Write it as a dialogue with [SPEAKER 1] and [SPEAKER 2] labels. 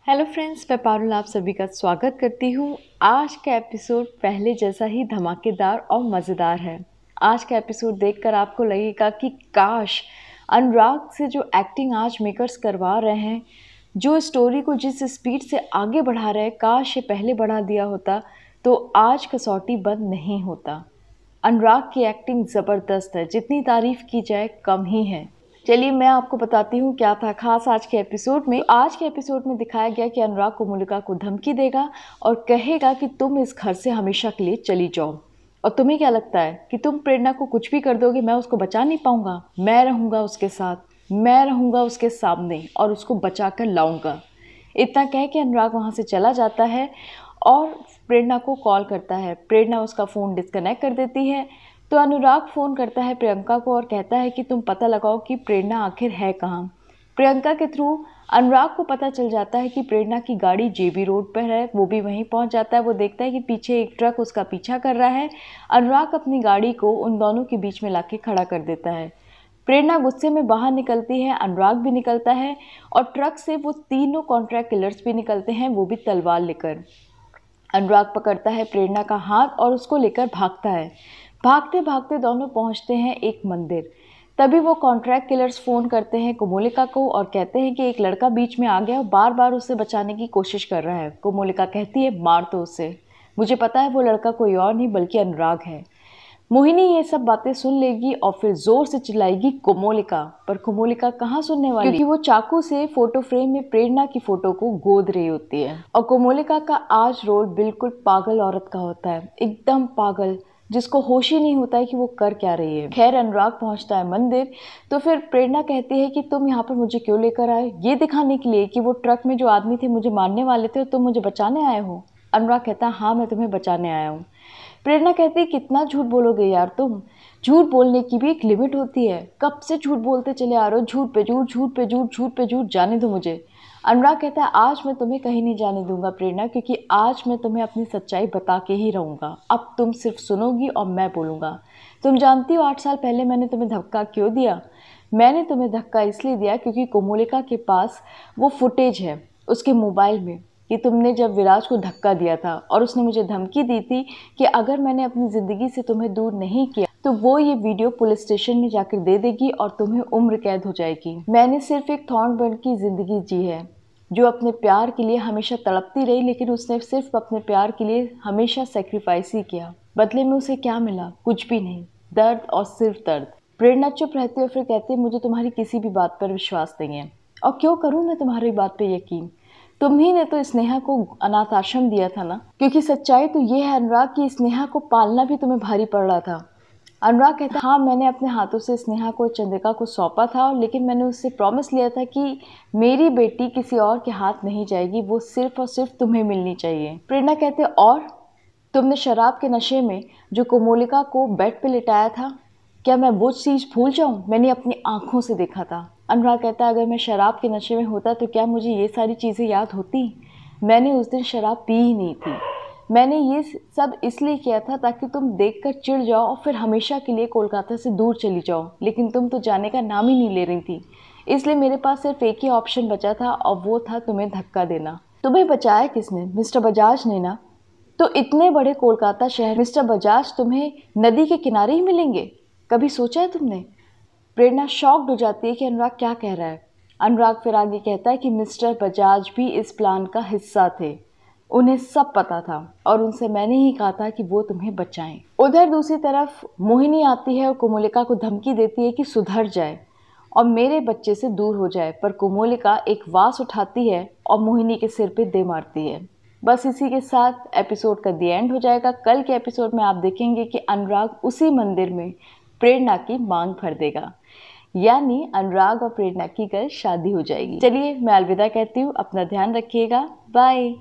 [SPEAKER 1] Hello friends, मैं पारुल आप सभी का स्वागत करती हूँ। आज का एपिसोड पहले जैसा ही धमाकेदार और मज़ेदार है। आज का एपिसोड देखकर आपको लगेगा कि काश अनुराग से जो एक्टिंग आज मेकर्स करवा रहे हैं, जो स्टोरी को जिस स्पीड से आगे बढ़ा रहे हैं, काश ये पहले बढ़ा दिया होता तो आज कसौटी बंद नहीं होता। अनुराग की एक्टिंग ज़बरदस्त है, जितनी तारीफ़ की जाए कम ही है। चलिए मैं आपको बताती हूँ क्या था खास आज के एपिसोड में। आज के एपिसोड में दिखाया गया कि अनुराग कोमोलिका को धमकी देगा और कहेगा कि तुम इस घर से हमेशा के लिए चली जाओ। और तुम्हें क्या लगता है कि तुम प्रेरणा को कुछ भी कर दोगे, मैं उसको बचा नहीं पाऊंगा? मैं रहूँगा उसके साथ, मैं रहूँगा उसके सामने और उसको बचा कर लाऊँगा। इतना कह के अनुराग वहाँ से चला जाता है और प्रेरणा को कॉल करता है। प्रेरणा उसका फ़ोन डिस्कनेक्ट कर देती है तो अनुराग फ़ोन करता है प्रियंका को और कहता है कि तुम पता लगाओ कि प्रेरणा आखिर है कहाँ। प्रियंका के थ्रू अनुराग को पता चल जाता है कि प्रेरणा की गाड़ी जेबी रोड पर है। वो भी वहीं पहुंच जाता है। वो देखता है कि पीछे एक ट्रक उसका पीछा कर रहा है। अनुराग अपनी गाड़ी को उन दोनों के बीच में लाके खड़ा कर देता है। प्रेरणा गुस्से में बाहर निकलती है, अनुराग भी निकलता है और ट्रक से वो तीनों कॉन्ट्रैक्ट किलर्स भी निकलते हैं, वो भी तलवार लेकर। अनुराग पकड़ता है प्रेरणा का हाथ और उसको लेकर भागता है। भागते भागते दोनों पहुंचते हैं एक मंदिर। तभी वो कॉन्ट्रैक्ट किलर्स फ़ोन करते हैं कोमोलिका को और कहते हैं कि एक लड़का बीच में आ गया और बार बार उसे बचाने की कोशिश कर रहा है। कोमोलिका कहती है मार दो उसे, मुझे पता है वो लड़का कोई और नहीं बल्कि अनुराग है। मोहिनी ये सब बातें सुन लेगी और फिर जोर से चिल्लाएगी कोमोलिका, पर कोमोलिका कहाँ सुनने वाली, क्योंकि वो चाकू से फोटो फ्रेम में प्रेरणा की फोटो को गोद रही होती है। और कोमोलिका का आज रोल बिल्कुल पागल औरत का होता है, एकदम पागल, जिसको होश ही नहीं होता है कि वो कर क्या रही है। खैर अनुराग पहुंचता है मंदिर तो फिर प्रेरणा कहती है कि तुम यहाँ पर मुझे क्यों लेकर आए, ये दिखाने के लिए कि वो ट्रक में जो आदमी थे मुझे मारने वाले थे और तुम मुझे बचाने आए हो। अनुराग कहता है हाँ, मैं तुम्हें बचाने आया हूँ। प्रेरणा कहती है कितना झूठ बोलोगे यार तुम, झूठ बोलने की भी एक लिमिट होती है, कब से झूठ बोलते चले आ रहे हो, झूठ पे झूठ, झूठ पे झूठ, झूठ पे झूठ, जाने दो मुझे। अनुराग कहता है आज मैं तुम्हें कहीं नहीं जाने दूंगा प्रेरणा, क्योंकि आज मैं तुम्हें अपनी सच्चाई बता के ही रहूंगा। अब तुम सिर्फ सुनोगी और मैं बोलूँगा। तुम जानती हो 8 साल पहले मैंने तुम्हें धक्का क्यों दिया? मैंने तुम्हें धक्का इसलिए दिया क्योंकि कोमोलिका के पास वो फुटेज है उसके मोबाइल में कि तुमने जब विराज को धक्का दिया था और उसने मुझे धमकी दी थी कि अगर मैंने अपनी ज़िंदगी से तुम्हें दूर नहीं किया तो वो ये वीडियो पुलिस स्टेशन में जाकर दे देगी और तुम्हें उम्र कैद हो जाएगी। मैंने सिर्फ एक थॉर्नबर्न की ज़िंदगी जी है जो अपने प्यार के लिए हमेशा तड़पती रही, लेकिन उसने सिर्फ अपने प्यार के लिए हमेशा सेक्रीफाइस ही किया। बदले में उसे क्या मिला? कुछ भी नहीं, दर्द और सिर्फ दर्द। प्रेरणा चुप रहती है और फिर कहती है मुझे तुम्हारी किसी भी बात पर विश्वास नहीं है। और क्यों करूँ मैं तुम्हारी बात पर यकीन? तुम ही ने तो स्नेहा को अनाथ आश्रम दिया था ना। क्योंकि सच्चाई तो ये है अनुराग कि स्नेहा को पालना भी तुम्हें भारी पड़ रहा था। अनुराग कहता हाँ, मैंने अपने हाथों से स्नेहा को चंद्रिका को सौंपा था, लेकिन मैंने उससे प्रॉमिस लिया था कि मेरी बेटी किसी और के हाथ नहीं जाएगी, वो सिर्फ और सिर्फ तुम्हें मिलनी चाहिए। प्रेरणा कहते और तुमने शराब के नशे में जो कोमोलिका को बेड पे लिटाया था, क्या मैं वो चीज़ भूल जाऊँ? मैंने अपनी आँखों से देखा था। अनुराग कहता है अगर मैं शराब के नशे में होता तो क्या मुझे ये सारी चीज़ें याद होती? मैंने उस दिन शराब पी ही नहीं थी। मैंने ये सब इसलिए किया था ताकि तुम देखकर चिढ़ जाओ और फिर हमेशा के लिए कोलकाता से दूर चली जाओ, लेकिन तुम तो जाने का नाम ही नहीं ले रही थी। इसलिए मेरे पास सिर्फ एक ही ऑप्शन बचा था और वो था तुम्हें धक्का देना। तुम्हें बचाया किसने? मिस्टर बजाज ने ना। तो इतने बड़े कोलकाता शहर मिस्टर बजाज तुम्हें नदी के किनारे ही मिलेंगे? कभी सोचा है तुमने? प्रेरणा शॉक्ड हो जाती है कि अनुराग क्या कह रहा है। अनुराग फिर आगे कहता है कि मिस्टर बजाज भी इस प्लान का हिस्सा थे, उन्हें सब पता था और उनसे मैंने ही कहा था कि वो तुम्हें बचाएं। उधर दूसरी तरफ मोहिनी आती है और कोमोलिका को धमकी देती है कि सुधर जाए और मेरे बच्चे से दूर हो जाए, पर कोमोलिका एक वास उठाती है और मोहिनी के सिर पे दे मारती है। बस इसी के साथ एपिसोड का दी एंड हो जाएगा। कल के एपिसोड में आप देखेंगे कि अनुराग उसी मंदिर में प्रेरणा की मांग भर देगा, यानी अनुराग और प्रेरणा की कल शादी हो जाएगी। चलिए मैं अलविदा कहती हूँ, अपना ध्यान रखिएगा, बाय।